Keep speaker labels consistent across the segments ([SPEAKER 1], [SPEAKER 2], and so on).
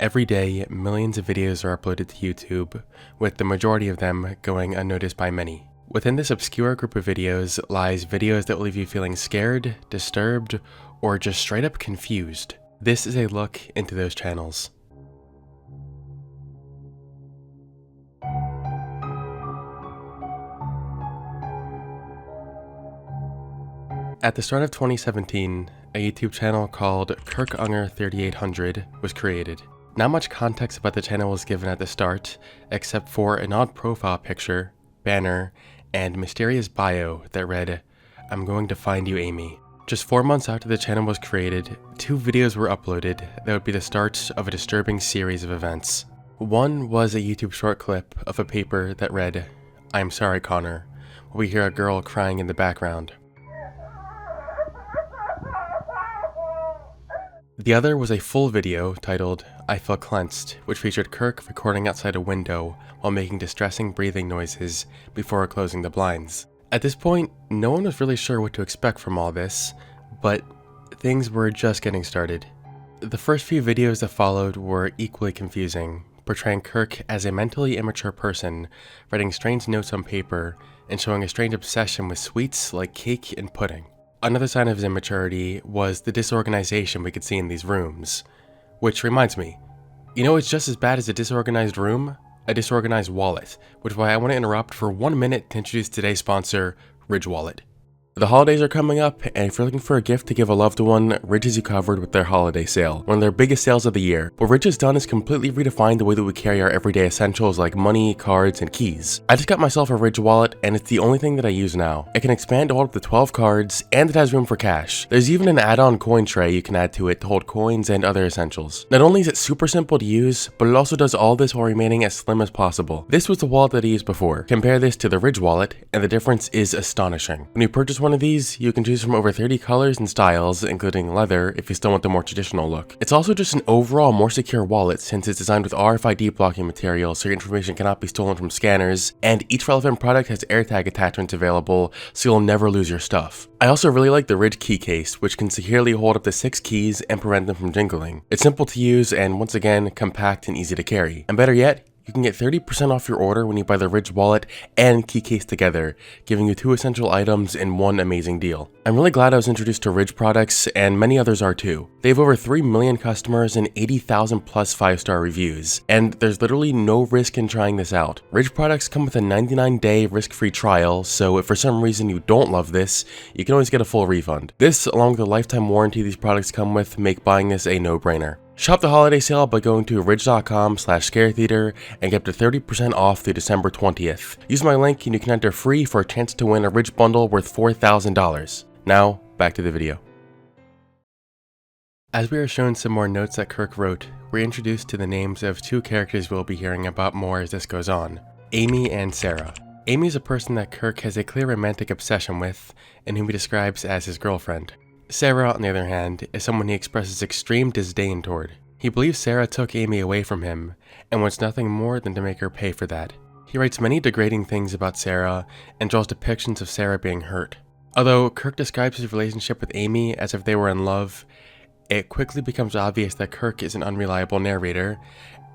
[SPEAKER 1] Every day, millions of videos are uploaded to YouTube, with the majority of them going unnoticed by many. Within this obscure group of videos lies videos that will leave you feeling scared, disturbed, or just straight up confused. This is a look into those channels. At the start of 2017, a YouTube channel called Kirk Uner 3800 was created. Not much context about the channel was given at the start, except for an odd profile picture, banner, and mysterious bio that read, "I'm going to find you, Amy." Just 4 months after the channel was created, 2 videos were uploaded that would be the start of a disturbing series of events. One was a YouTube short clip of a paper that read, "I'm sorry, Connor," while we hear a girl crying in the background. The other was a full video titled, "I Feel Cleansed," which featured Kirk recording outside a window while making distressing breathing noises before closing the blinds. At this point, no one was really sure what to expect from all this, but things were just getting started. The first few videos that followed were equally confusing, portraying Kirk as a mentally immature person, writing strange notes on paper, and showing a strange obsession with sweets like cake and pudding. Another sign of his immaturity was the disorganization we could see in these rooms. Which reminds me, you know it's just as bad as a disorganized room? A disorganized wallet, which is why I want to interrupt for 1 minute to introduce today's sponsor, Ridge Wallet. The holidays are coming up, and if you're looking for a gift to give a loved one, Ridge has you covered with their holiday sale, one of their biggest sales of the year. What Ridge has done is completely redefined the way that we carry our everyday essentials like money, cards, and keys. I just got myself a Ridge wallet, and it's the only thing that I use now. It can expand to hold up to 12 cards, and it has room for cash. There's even an add-on coin tray you can add to it to hold coins and other essentials. Not only is it super simple to use, but it also does all this while remaining as slim as possible. This was the wallet that I used before. Compare this to the Ridge wallet, and the difference is astonishing. When you purchase one of these, you can choose from over 30 colors and styles, including leather if you still want the more traditional look. It's also just an overall more secure wallet since it's designed with RFID blocking material so your information cannot be stolen from scanners, and each relevant product has AirTag attachments available so you'll never lose your stuff. I also really like the Ridge key case, which can securely hold up to 6 keys and prevent them from jingling. It's simple to use and once again, compact and easy to carry. And better yet, you can get 30% off your order when you buy the Ridge wallet and key case together, giving you 2 essential items in one amazing deal. I'm really glad I was introduced to Ridge products, and many others are too. They have over 3 million customers and 80,000 plus 5-star reviews, and there's literally no risk in trying this out. Ridge products come with a 99-day risk-free trial, so if for some reason you don't love this, you can always get a full refund. This, along with the lifetime warranty these products come with, make buying this a no-brainer. Shop the holiday sale by going to ridge.com/ScareTheater and get up to 30% off through December 20th. Use my link and you can enter free for a chance to win a Ridge bundle worth $4,000. Now, back to the video. As we are shown some more notes that Kirk wrote, we're introduced to the names of 2 characters we'll be hearing about more as this goes on, Amy and Sarah. Amy is a person that Kirk has a clear romantic obsession with and whom he describes as his girlfriend. Sarah, on the other hand, is someone he expresses extreme disdain toward. He believes Sarah took Amy away from him, and wants nothing more than to make her pay for that. He writes many degrading things about Sarah, and draws depictions of Sarah being hurt. Although Kirk describes his relationship with Amy as if they were in love, it quickly becomes obvious that Kirk is an unreliable narrator,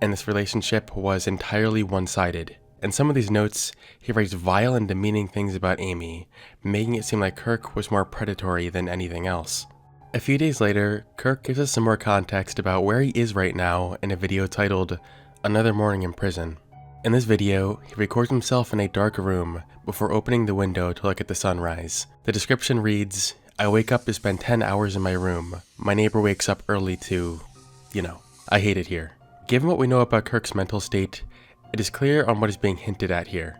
[SPEAKER 1] and this relationship was entirely one-sided. In some of these notes, he writes vile and demeaning things about Amy, making it seem like Kirk was more predatory than anything else. A few days later, Kirk gives us some more context about where he is right now in a video titled, "Another Morning in Prison." In this video, he records himself in a dark room before opening the window to look at the sunrise. The description reads, "I wake up to spend 10 hours in my room. My neighbor wakes up early to, I hate it here." Given what we know about Kirk's mental state, it is clear on what is being hinted at here,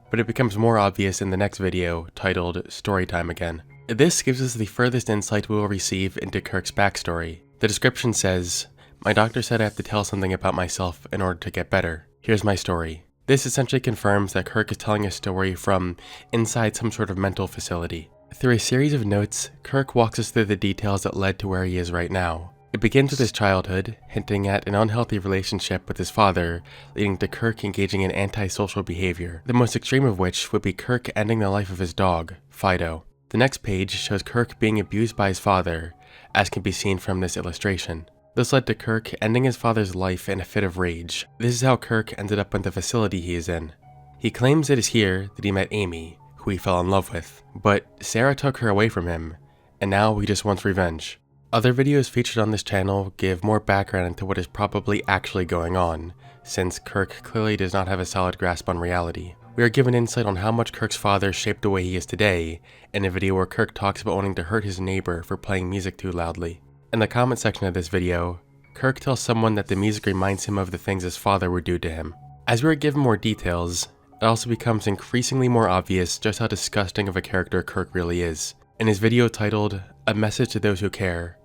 [SPEAKER 1] but it becomes more obvious in the next video titled Storytime Again. This gives us the furthest insight we will receive into Kirk's backstory. The description says, "My doctor said I have to tell something about myself in order to get better. Here's my story." This essentially confirms that Kirk is telling a story from inside some sort of mental facility. Through a series of notes, Kirk walks us through the details that led to where he is right now. It begins with his childhood, hinting at an unhealthy relationship with his father, leading to Kirk engaging in antisocial behavior, the most extreme of which would be Kirk ending the life of his dog, Fido. The next page shows Kirk being abused by his father, as can be seen from this illustration. This led to Kirk ending his father's life in a fit of rage. This is how Kirk ended up in the facility he is in. He claims it is here that he met Amy, who he fell in love with, but Sarah took her away from him, and now he just wants revenge. Other videos featured on this channel give more background into what is probably actually going on, since Kirk clearly does not have a solid grasp on reality. We are given insight on how much Kirk's father shaped the way he is today in a video where Kirk talks about wanting to hurt his neighbor for playing music too loudly. In the comment section of this video, Kirk tells someone that the music reminds him of the things his father would do to him. As we are given more details, it also becomes increasingly more obvious just how disgusting of a character Kirk really is. In his video titled, "A Message to Those Who Care,"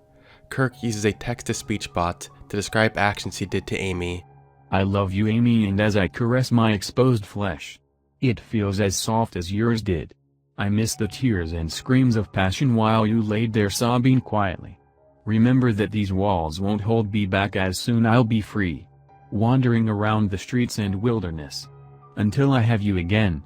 [SPEAKER 1] Kirk uses a text-to-speech bot to describe actions he did to Amy.
[SPEAKER 2] "I love you, Amy, and as I caress my exposed flesh, it feels as soft as yours did. I miss the tears and screams of passion while you laid there sobbing quietly. Remember that these walls won't hold me back, as soon I'll be free, wandering around the streets and wilderness, until I have you again."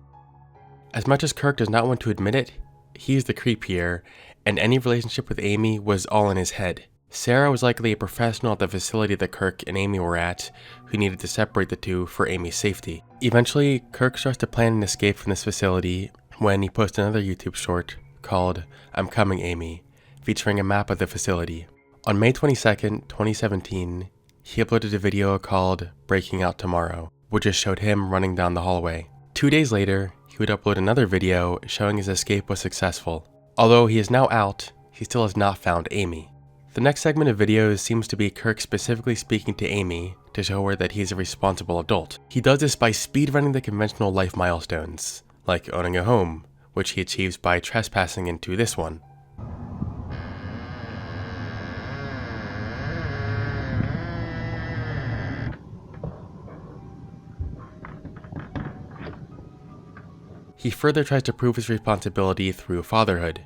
[SPEAKER 1] As much as Kirk does not want to admit it, he is the creep here, and any relationship with Amy was all in his head. Sarah was likely a professional at the facility that Kirk and Amy were at, who needed to separate the two for Amy's safety. Eventually, Kirk starts to plan an escape from this facility when he posts another YouTube short called "I'm Coming, Amy," featuring a map of the facility. On May 22nd, 2017, he uploaded a video called "Breaking Out Tomorrow," which just showed him running down the hallway. 2 days later, he would upload another video showing his escape was successful. Although he is now out, he still has not found Amy. The next segment of videos seems to be Kirk specifically speaking to Amy to show her that he is a responsible adult. He does this by speedrunning the conventional life milestones, like owning a home, which he achieves by trespassing into this one. He further tries to prove his responsibility through fatherhood.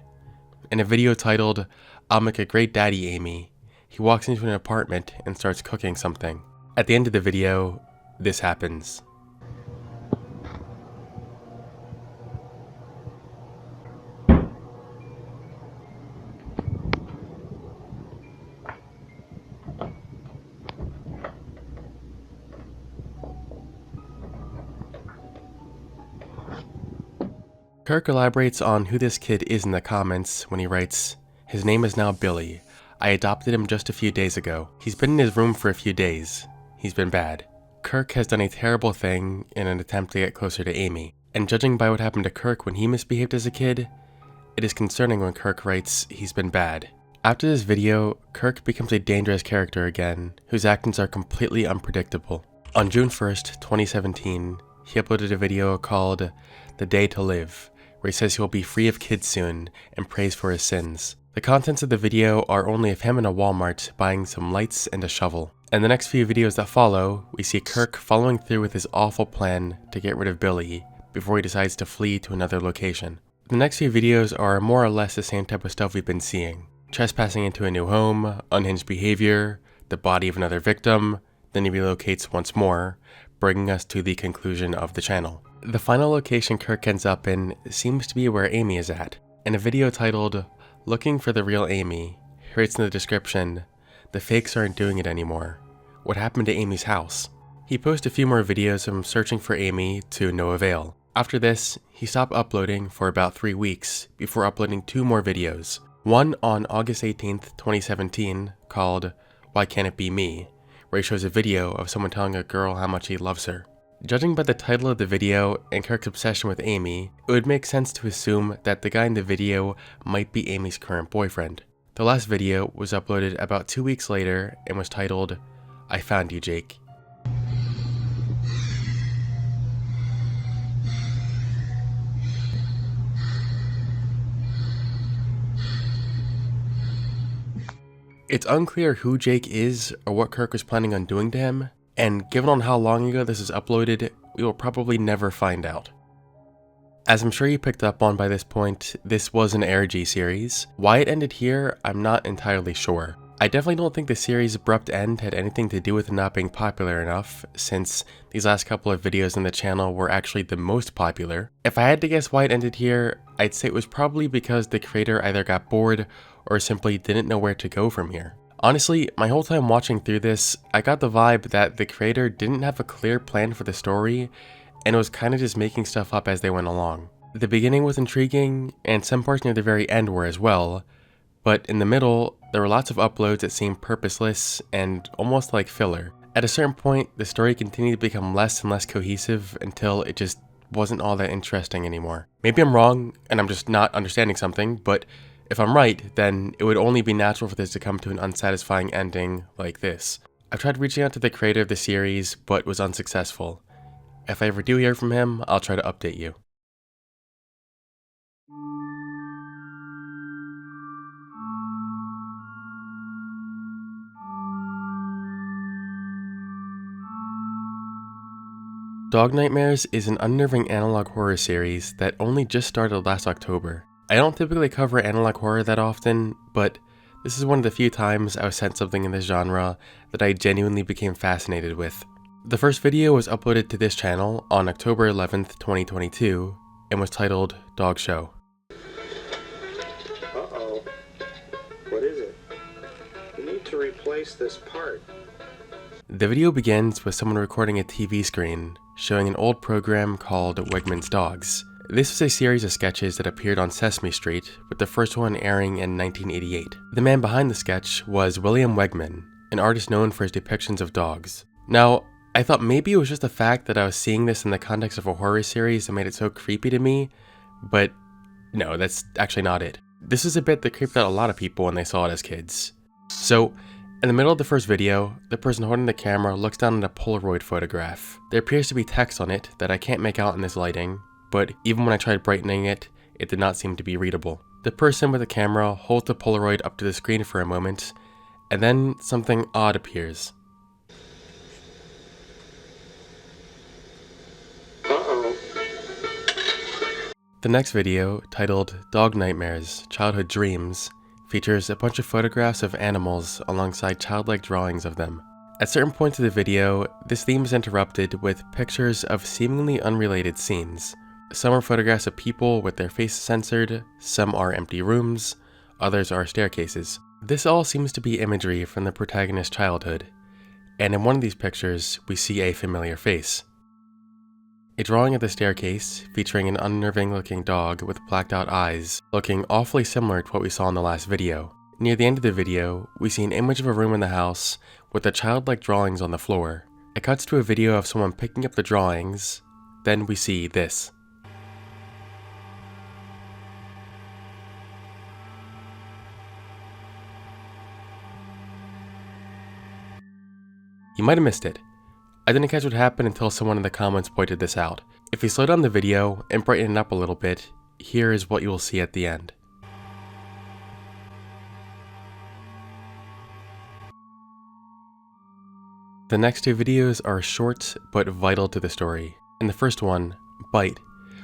[SPEAKER 1] In a video titled, "I'll Make a Great Daddy, Amy," he walks into an apartment and starts cooking something. At the end of the video, this happens. Kirk elaborates on who this kid is in the comments when he writes, "His name is now Billy. I adopted him just a few days ago. He's been in his room for a few days. He's been bad." Kirk has done a terrible thing in an attempt to get closer to Amy, and judging by what happened to Kirk when he misbehaved as a kid, it is concerning when Kirk writes he's been bad. After this video, Kirk becomes a dangerous character again, whose actions are completely unpredictable. On June 1st, 2017, he uploaded a video called "The Day to Live," where he says he will be free of kids soon and prays for his sins. The contents of the video are only of him in a Walmart buying some lights and a shovel. In the next few videos that follow, we see Kirk following through with his awful plan to get rid of Billy before he decides to flee to another location. The next few videos are more or less the same type of stuff we've been seeing. Trespassing into a new home, unhinged behavior, the body of another victim, then he relocates once more, bringing us to the conclusion of the channel. The final location Kirk ends up in seems to be where Amy is at. In a video titled, "Looking for the Real Amy," he writes in the description, "The fakes aren't doing it anymore. What happened to Amy's house?" He posts a few more videos of him searching for Amy to no avail. After this, he stopped uploading for about 3 weeks before uploading 2 more videos. One on August 18th, 2017 called "Why Can't It Be Me?" where he shows a video of someone telling a girl how much he loves her. Judging by the title of the video and Kirk's obsession with Amy, it would make sense to assume that the guy in the video might be Amy's current boyfriend. The last video was uploaded about 2 weeks later and was titled, "I Found You, Jake." It's unclear who Jake is or what Kirk was planning on doing to him, and given on how long ago this is uploaded, we will probably never find out. As I'm sure you picked up on by this point, this was an ARG series. Why it ended here, I'm not entirely sure. I definitely don't think the series' abrupt end had anything to do with it not being popular enough, since these last couple of videos on the channel were actually the most popular. If I had to guess why it ended here, I'd say it was probably because the creator either got bored or simply didn't know where to go from here. Honestly, my whole time watching through this, I got the vibe that the creator didn't have a clear plan for the story, and was kind of just making stuff up as they went along. The beginning was intriguing, and some parts near the very end were as well, but in the middle, there were lots of uploads that seemed purposeless and almost like filler. At a certain point, the story continued to become less and less cohesive until it just wasn't all that interesting anymore. Maybe I'm wrong, and I'm just not understanding something, but if I'm right, then it would only be natural for this to come to an unsatisfying ending like this. I've tried reaching out to the creator of the series, but was unsuccessful. If I ever do hear from him, I'll try to update you. Dog Nightmares is an unnerving analog horror series that only just started last October. I don't typically cover analog horror that often, but this is one of the few times I was sent something in this genre that I genuinely became fascinated with. The first video was uploaded to this channel on October 11th, 2022, and was titled Dog Show.
[SPEAKER 3] Uh-oh. What is it? We need to replace this part.
[SPEAKER 1] The video begins with someone recording a TV screen, showing an old program called Wegman's Dogs. This was a series of sketches that appeared on Sesame Street, with the first one airing in 1988. The man behind the sketch was William Wegman, an artist known for his depictions of dogs. Now, I thought maybe it was just the fact that I was seeing this in the context of a horror series that made it so creepy to me, but no, that's actually not it. This is a bit that creeped out a lot of people when they saw it as kids. So, in the middle of the first video, the person holding the camera looks down at a Polaroid photograph. There appears to be text on it that I can't make out in this lighting, but even when I tried brightening it, it did not seem to be readable. The person with the camera holds the Polaroid up to the screen for a moment, and then something odd appears.
[SPEAKER 3] Uh-oh.
[SPEAKER 1] The next video, titled Dog Nightmares, Childhood Dreams, features a bunch of photographs of animals alongside childlike drawings of them. At certain points of the video, this theme is interrupted with pictures of seemingly unrelated scenes. Some are photographs of people with their faces censored, some are empty rooms, others are staircases. This all seems to be imagery from the protagonist's childhood, and in one of these pictures, we see a familiar face. A drawing of the staircase, featuring an unnerving looking dog with blacked out eyes, looking awfully similar to what we saw in the last video. Near the end of the video, we see an image of a room in the house with the childlike drawings on the floor. It cuts to a video of someone picking up the drawings, then we see this. You might have missed it. I didn't catch what happened until someone in the comments pointed this out. If you slow down the video and brighten it up a little bit, here is what you will see at the end. The next two videos are short but vital to the story. In the first one, Bite,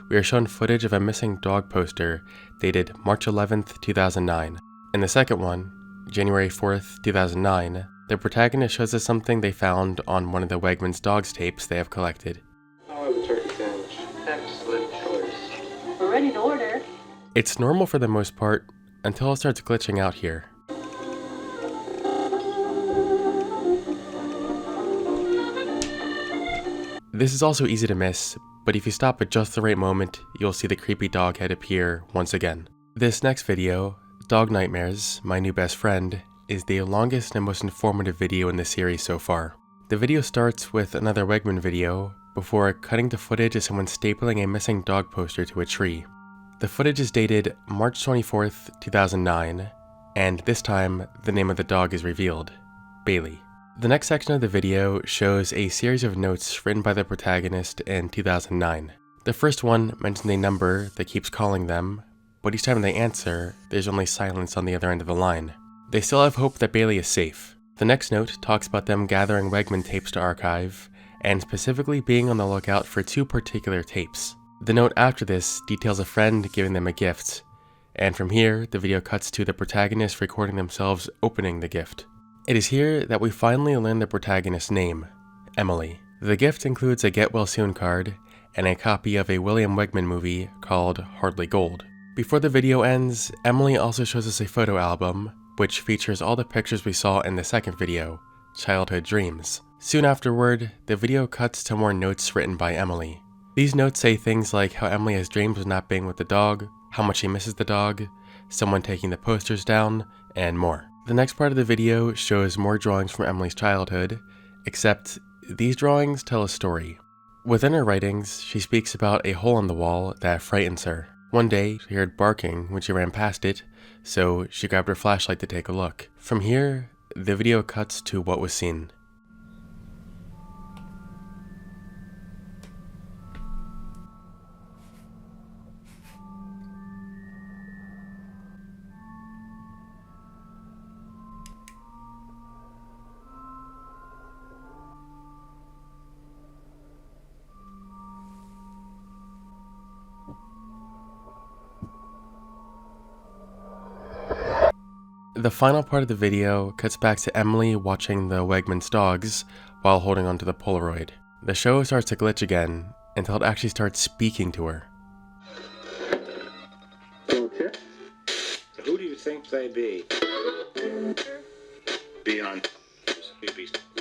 [SPEAKER 1] we are shown footage of a missing dog poster dated March 11th, 2009. In the second one, January 4th, 2009, the protagonist shows us something they found on one of the Wegman's Dogs tapes they have collected.
[SPEAKER 3] I'll have a turkey sandwich. Excellent choice.
[SPEAKER 4] We're ready to order.
[SPEAKER 1] It's normal for the most part, until it starts glitching out here. This is also easy to miss, but if you stop at just the right moment, you'll see the creepy dog head appear once again. This next video, Dog Nightmares, My New Best Friend, is the longest and most informative video in the series so far. The video starts with another Wegman video, before cutting to footage of someone stapling a missing dog poster to a tree. The footage is dated March 24th, 2009, and this time, the name of the dog is revealed, Bailey. The next section of the video shows a series of notes written by the protagonist in 2009. The first one mentions a number that keeps calling them, but each time they answer, there's only silence on the other end of the line. They still have hope that Bailey is safe. The next note talks about them gathering Wegman tapes to archive, and specifically being on the lookout for two particular tapes. The note after this details a friend giving them a gift, and from here, the video cuts to the protagonist recording themselves opening the gift. It is here that we finally learn the protagonist's name, Emily. The gift includes a Get Well Soon card, and a copy of a William Wegman movie called Hardly Gold. Before the video ends, Emily also shows us a photo album, which features all the pictures we saw in the second video, Childhood Dreams. Soon afterward, the video cuts to more notes written by Emily. These notes say things like how Emily has dreams of not being with the dog, how much she misses the dog, someone taking the posters down, and more. The next part of the video shows more drawings from Emily's childhood, except these drawings tell a story. Within her writings, she speaks about a hole in the wall that frightens her. One day, she heard barking when she ran past it, so she grabbed her flashlight to take a look. From here, the video cuts to what was seen. The final part of the video cuts back to Emily watching the Wegmans dogs while holding onto the Polaroid. The show starts to glitch again until it actually starts speaking to her.
[SPEAKER 3] Okay. Who do you think they be? Beyond.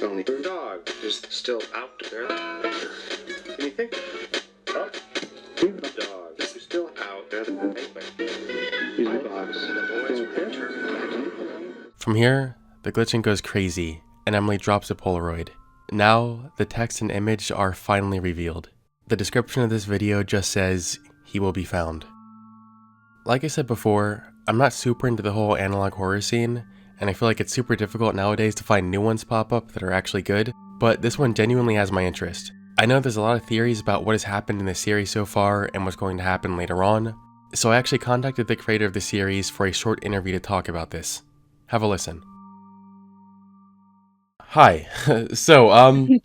[SPEAKER 3] Only the dog is still out there. Can you think? Oh, the dog is still out there. He's the box. The boys return.
[SPEAKER 1] From here, the glitching goes crazy, and Emily drops the Polaroid. Now, the text and image are finally revealed. The description of this video just says, "He will be found." Like I said before, I'm not super into the whole analog horror scene, and I feel like it's super difficult nowadays to find new ones pop up that are actually good, but this one genuinely has my interest. I know there's a lot of theories about what has happened in the series so far and what's going to happen later on, so I actually contacted the creator of the series for a short interview to talk about this. Have a listen. Hi. So,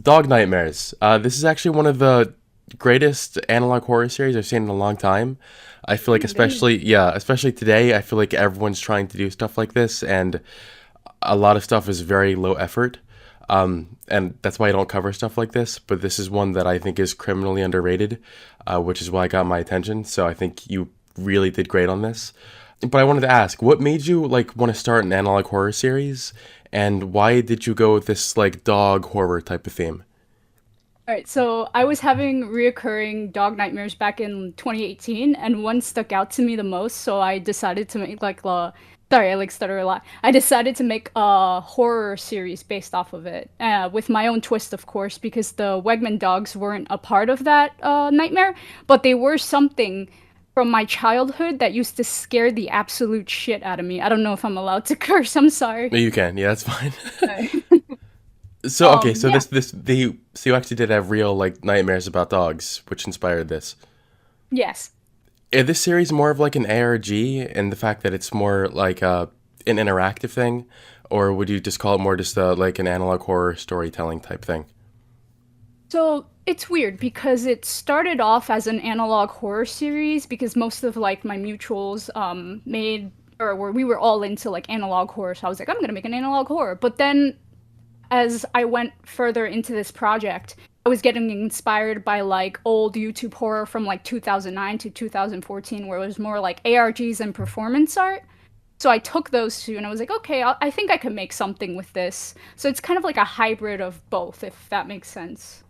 [SPEAKER 1] Dog Nightmares. This is actually one of the greatest analog horror series I've seen in a long time. I feel like especially today, I feel like everyone's trying to do stuff like this, and a lot of stuff is very low effort. And that's why I don't cover stuff like this, but this is one that I think is criminally underrated, which is why I got my attention, so I think you really did great on this. But I wanted to ask, what made you want to start an analog horror series, and why did you go with this dog horror type of theme?
[SPEAKER 5] Alright, so I was having reoccurring dog nightmares back in 2018, and one stuck out to me the most, so I decided to make sorry, I stutter a lot. I decided to make a horror series based off of it, with my own twist, of course, because the Wegman dogs weren't a part of that nightmare, but they were something from my childhood that used to scare the absolute shit out of me. I don't know if I'm allowed to curse. I'm sorry.
[SPEAKER 1] No, you can. Yeah, that's fine.
[SPEAKER 5] Okay.
[SPEAKER 1] So okay, so
[SPEAKER 5] yeah.
[SPEAKER 1] so you actually did have real nightmares about dogs, which inspired this.
[SPEAKER 5] Yes.
[SPEAKER 1] Is this series more of an ARG in the fact that it's more like an interactive thing, or would you just call it more just an analog horror storytelling type thing?
[SPEAKER 5] So it's weird because it started off as an analog horror series because most of my mutuals we were all into analog horror, so I was like, I'm gonna make an analog horror. But then as I went further into this project, I was getting inspired by old YouTube horror from 2009 to 2014, where it was more ARGs and performance art. So I took those two and I was like, okay, I think I could make something with this. So it's kind of like a hybrid of both, if that makes sense.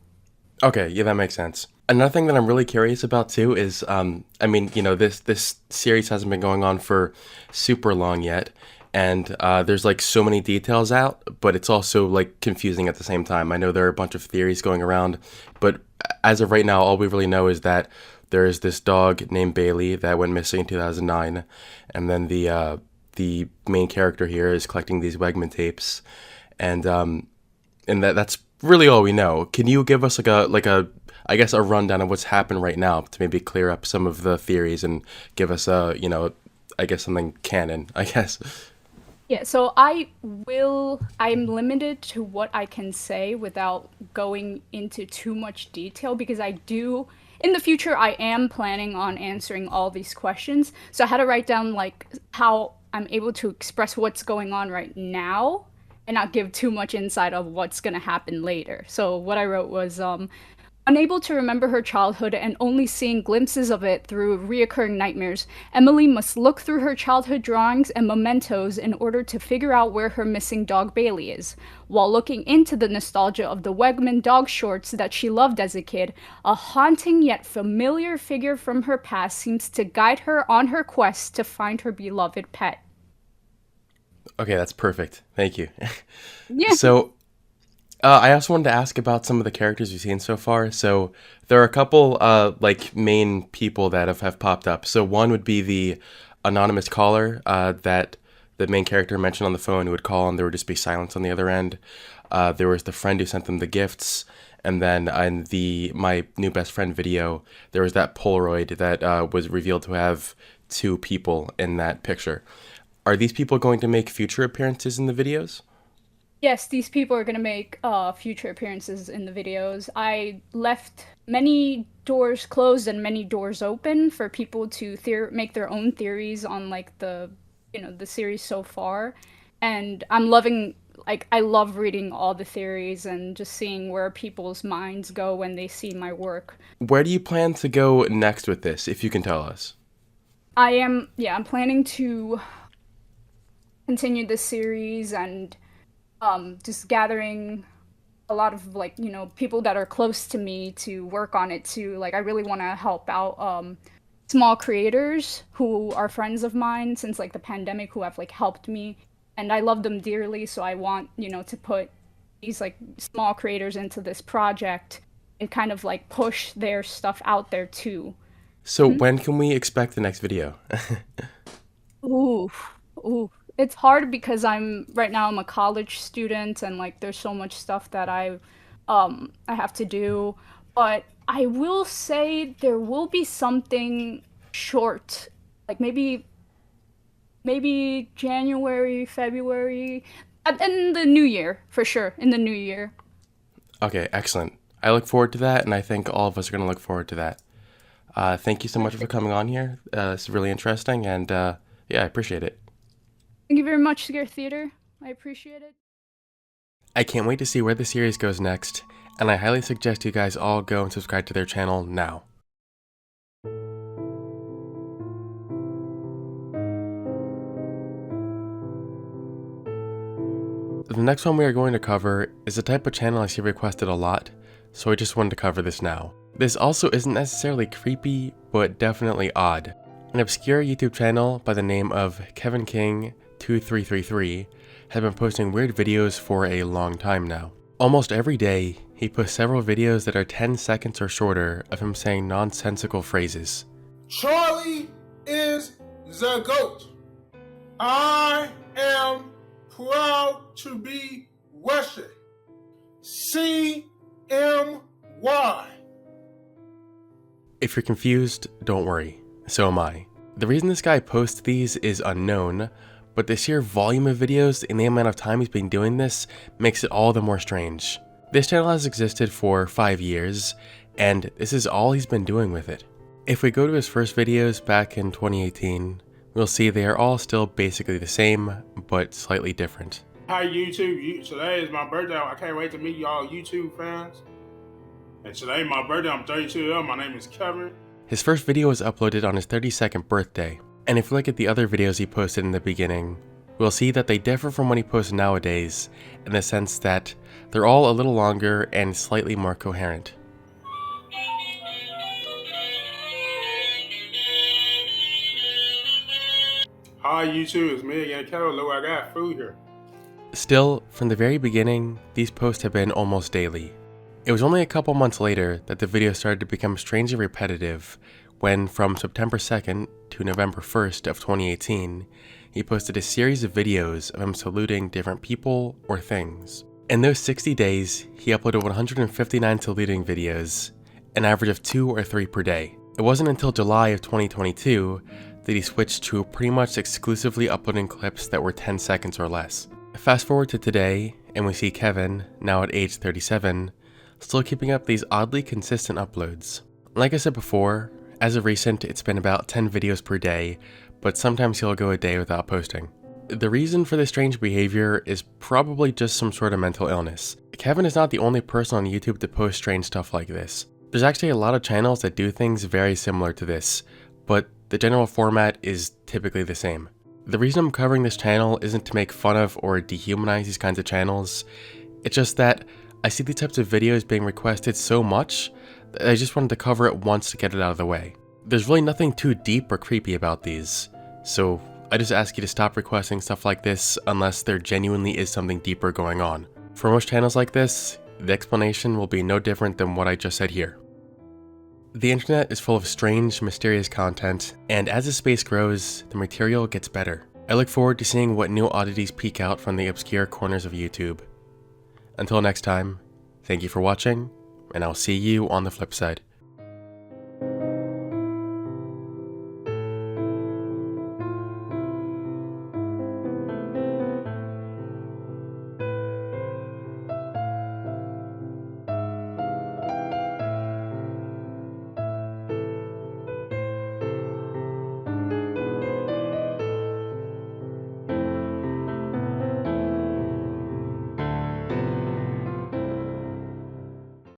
[SPEAKER 1] Okay, yeah, that makes sense. Another thing that I'm really curious about too is, this series hasn't been going on for super long yet, and there's so many details out, but it's also confusing at the same time. I know there are a bunch of theories going around, but as of right now, all we really know is that there is this dog named Bailey that went missing in 2009, and then the main character here is collecting these Wegman tapes, and that's really all we know. Can you give us a rundown of what's happened right now to maybe clear up some of the theories and give us something canon, I guess?
[SPEAKER 5] Yeah, so I'm limited to what I can say without going into too much detail because in the future, I am planning on answering all these questions. So I had to write down how I'm able to express what's going on right now and not give too much insight of what's going to happen later. So what I wrote was, Unable to remember her childhood and only seeing glimpses of it through reoccurring nightmares, Emily must look through her childhood drawings and mementos in order to figure out where her missing dog Bailey is. While looking into the nostalgia of the Wegman dog shorts that she loved as a kid, a haunting yet familiar figure from her past seems to guide her on her quest to find her beloved pet.
[SPEAKER 1] Okay, that's perfect. Thank you.
[SPEAKER 5] Yeah.
[SPEAKER 1] So, I also wanted to ask about some of the characters we've seen so far. So, there are a couple, like, main people that have popped up. So, one would be the anonymous caller that the main character mentioned on the phone who would call and there would just be silence on the other end. There was the friend who sent them the gifts. And then in the My New Best Friend video, there was that Polaroid that was revealed to have two people in that picture. Are these people going to make future appearances in the videos?
[SPEAKER 5] Yes, these people are going to make future appearances in the videos. I left many doors closed and many doors open for people to make their own theories on like the series so far. And I'm loving, like, I love reading all the theories and just seeing where people's minds go when they see my work.
[SPEAKER 1] Where do you plan to go next with this, if you can tell us?
[SPEAKER 5] I'm planning to continue this series and just gathering a lot of like people that are close to me to work on it too. Like I really want to help out small creators who are friends of mine since like the pandemic who have like helped me, and I love them dearly, so I want to put these like small creators into this project and kind of like push their stuff out there too.
[SPEAKER 1] So when can we expect the next video?
[SPEAKER 5] Ooh, ooh. It's hard because right now I'm a college student and like there's so much stuff that I have to do. But I will say there will be something short, like maybe January, February, in the new year for sure. In the new year.
[SPEAKER 1] Okay, excellent. I look forward to that, and I think all of us are going to look forward to that. Thank you so much for coming on here. It's really interesting, and yeah, I appreciate it.
[SPEAKER 5] Thank you very much, ScareTheater. I appreciate it.
[SPEAKER 1] I can't wait to see where the series goes next, and I highly suggest you guys all go and subscribe to their channel now. The next one we are going to cover is a type of channel I see requested a lot, so I just wanted to cover this now. This also isn't necessarily creepy, but definitely odd. An obscure YouTube channel by the name of Kevin King 2333 has been posting weird videos for a long time now. Almost every day, he posts several videos that are 10 seconds or shorter of him saying nonsensical phrases.
[SPEAKER 6] Charlie is the GOAT. I am proud to be Wesley. CMY.
[SPEAKER 1] If you're confused, don't worry. So am I. The reason this guy posts these is unknown, but the sheer volume of videos and the amount of time he's been doing this makes it all the more strange. This channel has existed for 5 years, and this is all he's been doing with it. If we go to his first videos back in 2018, we'll see they are all still basically the same, but slightly different.
[SPEAKER 6] Hi YouTube, today is my birthday. I can't wait to meet y'all YouTube fans. And today my birthday, I'm 32 years old, my name is Kevin.
[SPEAKER 1] His first video was uploaded on his 32nd birthday, and if we look at the other videos he posted in the beginning, we'll see that they differ from what he posts nowadays in the sense that they're all a little longer and slightly more coherent.
[SPEAKER 6] Hi YouTube, it's me again, Kevin. Look, I got food here.
[SPEAKER 1] Still, from the very beginning, these posts have been almost daily. It was only a couple months later that the videos started to become strangely repetitive when, from September 2nd to November 1st of 2018, he posted a series of videos of him saluting different people or things. In those 60 days, he uploaded 159 saluting videos, an average of 2 or 3 per day. It wasn't until July of 2022 that he switched to pretty much exclusively uploading clips that were 10 seconds or less. Fast forward to today, and we see Kevin, now at age 37, still keeping up these oddly consistent uploads. Like I said before, as of recent, it's been about 10 videos per day, but sometimes he'll go a day without posting. The reason for this strange behavior is probably just some sort of mental illness. Kevin is not the only person on YouTube to post strange stuff like this. There's actually a lot of channels that do things very similar to this, but the general format is typically the same. The reason I'm covering this channel isn't to make fun of or dehumanize these kinds of channels, it's just that I see these types of videos being requested so much that I just wanted to cover it once to get it out of the way. There's really nothing too deep or creepy about these, so I just ask you to stop requesting stuff like this unless there genuinely is something deeper going on. For most channels like this, the explanation will be no different than what I just said here. The internet is full of strange, mysterious content, and as the space grows, the material gets better. I look forward to seeing what new oddities peek out from the obscure corners of YouTube. Until next time, thank you for watching, and I'll see you on the flip side.